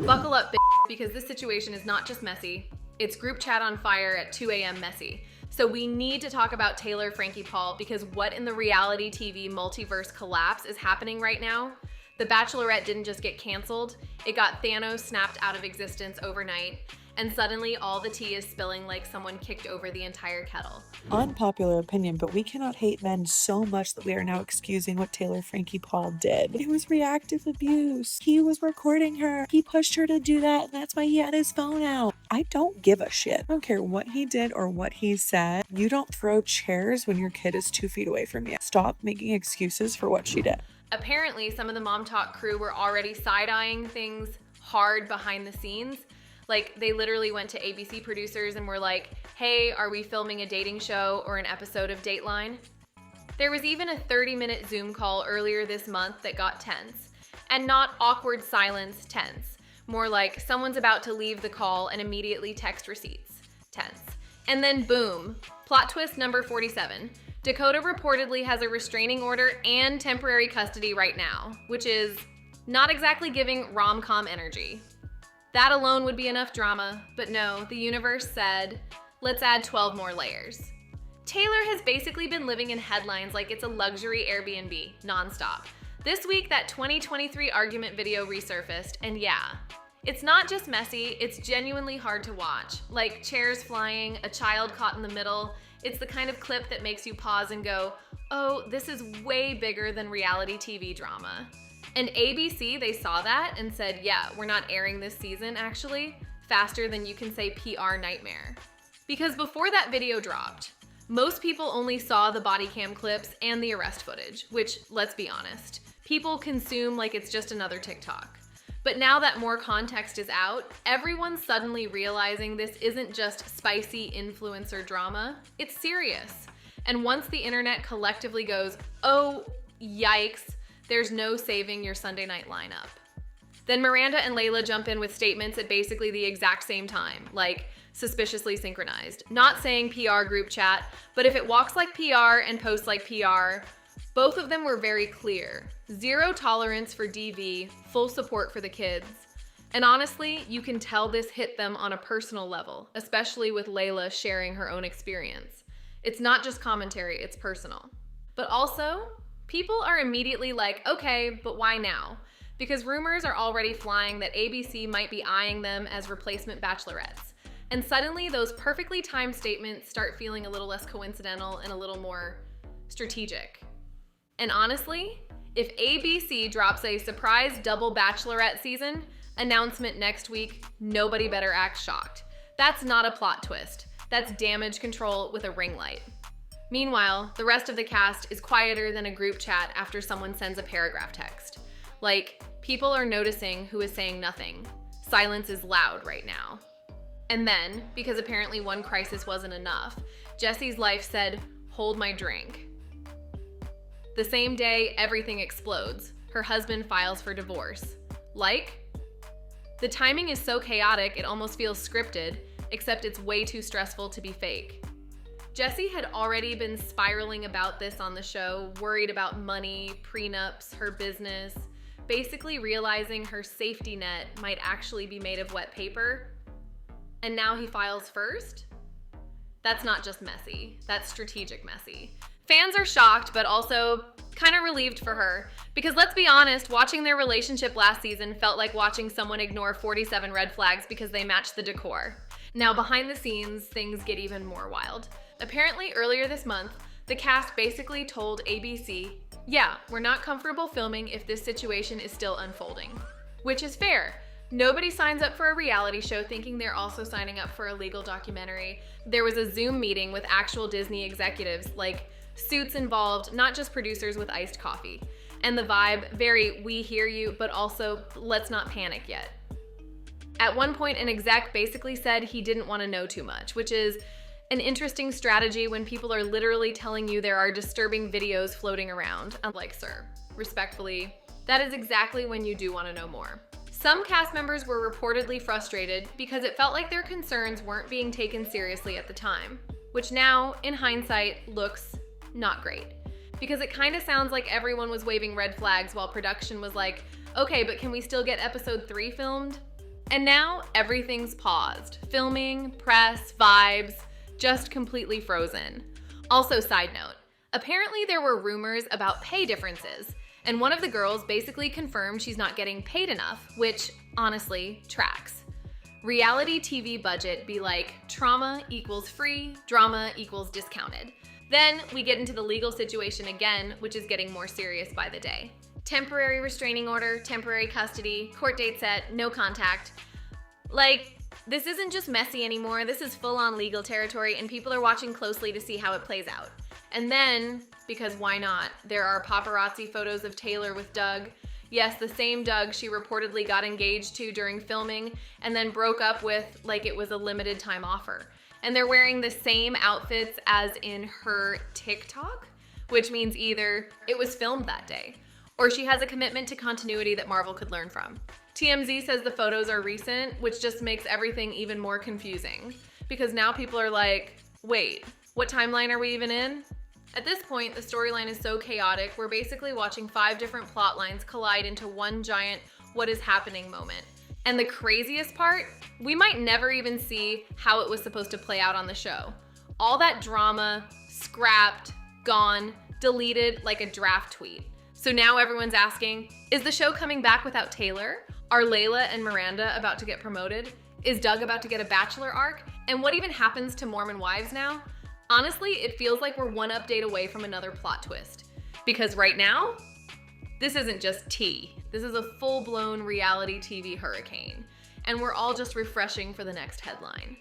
Buckle up, because this situation is not just messy, it's group chat on fire at 2 a.m. messy. So we need to talk about Taylor Frankie Paul, because what in the reality TV multiverse collapse is happening right now? The Bachelorette didn't just get canceled, it got Thanos snapped out of existence overnight, and suddenly all the tea is spilling like someone kicked over the entire kettle. Unpopular opinion, but we cannot hate men so much that we are now excusing what Taylor Frankie Paul did. It was reactive abuse. He was recording her. He pushed her to do that, and that's why he had his phone out. I don't give a shit. I don't care what he did or what he said. You don't throw chairs when your kid is 2 feet away from you. Stop making excuses for what she did. Apparently, some of the Mom Talk crew were already side-eyeing things hard behind the scenes. Like, they literally went to ABC producers and were like, hey, are we filming a dating show or an episode of Dateline? There was even a 30-minute Zoom call earlier this month that got tense. And not awkward silence tense. More like someone's about to leave the call and immediately text receipts tense. And then boom, plot twist number 47. Dakota reportedly has a restraining order and temporary custody right now, which is not exactly giving rom-com energy. That alone would be enough drama, but no, the universe said, let's add 12 more layers. Taylor has basically been living in headlines like it's a luxury Airbnb, nonstop. This week, that 2023 argument video resurfaced, and yeah, it's not just messy, it's genuinely hard to watch. Like chairs flying, a child caught in the middle. It's the kind of clip that makes you pause and go, oh, this is way bigger than reality TV drama. And ABC, they saw that and said, yeah, we're not airing this season, actually, faster than you can say PR nightmare. Because before that video dropped, most people only saw the body cam clips and the arrest footage, which, let's be honest, people consume like it's just another TikTok. But now that more context is out, everyone's suddenly realizing this isn't just spicy influencer drama, it's serious. And once the internet collectively goes, oh, yikes, there's no saving your Sunday night lineup. Then Miranda and Layla jump in with statements at basically the exact same time, like suspiciously synchronized. Not saying PR group chat, but if it walks like PR and posts like PR, both of them were very clear. Zero tolerance for DV, full support for the kids. And honestly, you can tell this hit them on a personal level, especially with Layla sharing her own experience. It's not just commentary, it's personal. But also, people are immediately like, okay, but why now? Because rumors are already flying that ABC might be eyeing them as replacement bachelorettes. And suddenly those perfectly timed statements start feeling a little less coincidental and a little more strategic. And honestly, if ABC drops a surprise double bachelorette season announcement next week, nobody better act shocked. That's not a plot twist. That's damage control with a ring light. Meanwhile, the rest of the cast is quieter than a group chat after someone sends a paragraph text. Like, people are noticing who is saying nothing. Silence is loud right now. And then, because apparently one crisis wasn't enough, Jesse's life said, hold my drink. The same day, everything explodes. Her husband files for divorce. Like? The timing is so chaotic it almost feels scripted, except it's way too stressful to be fake. Jessie had already been spiraling about this on the show, worried about money, prenups, her business, basically realizing her safety net might actually be made of wet paper. And now he files first? That's not just messy, that's strategic messy. Fans are shocked, but also kind of relieved for her. Because let's be honest, watching their relationship last season felt like watching someone ignore 47 red flags because they matched the decor. Now behind the scenes, things get even more wild. Apparently earlier this month, the cast basically told ABC, yeah, we're not comfortable filming if this situation is still unfolding. Which is fair. Nobody signs up for a reality show thinking they're also signing up for a legal documentary. There was a Zoom meeting with actual Disney executives, like suits involved, not just producers with iced coffee. And the vibe, very we hear you, but also let's not panic yet. At one point, an exec basically said he didn't want to know too much, which is an interesting strategy when people are literally telling you there are disturbing videos floating around. I'm like, sir, respectfully, that is exactly when you do want to know more. Some cast members were reportedly frustrated because it felt like their concerns weren't being taken seriously at the time, which now, in hindsight, looks not great. Because it kind of sounds like everyone was waving red flags while production was like, okay, but can we still get episode 3 filmed? And now everything's paused. Filming, press, vibes, just completely frozen. Also, side note, apparently there were rumors about pay differences, and one of the girls basically confirmed she's not getting paid enough, which honestly tracks. Reality TV budget be like trauma equals free, drama equals discounted. Then we get into the legal situation again, which is getting more serious by the day. Temporary restraining order, temporary custody, court date set, no contact. Like, this isn't just messy anymore, this is full-on legal territory, and people are watching closely to see how it plays out. And then, because why not, there are paparazzi photos of Taylor with Doug. Yes, the same Doug she reportedly got engaged to during filming and then broke up with like it was a limited time offer. And they're wearing the same outfits as in her TikTok, which means either it was filmed that day or she has a commitment to continuity that Marvel could learn from. TMZ says the photos are recent, which just makes everything even more confusing because now people are like, wait, what timeline are we even in? At this point, the storyline is so chaotic, we're basically watching 5 different plot lines collide into one giant what is happening moment. And the craziest part, we might never even see how it was supposed to play out on the show. All that drama, scrapped, gone, deleted like a draft tweet. So now everyone's asking, is the show coming back without Taylor? Are Layla and Miranda about to get promoted? Is Doug about to get a Bachelor arc? And what even happens to Mormon wives now? Honestly, it feels like we're one update away from another plot twist. Because right now, this isn't just tea. This is a full-blown reality TV hurricane. And we're all just refreshing for the next headline.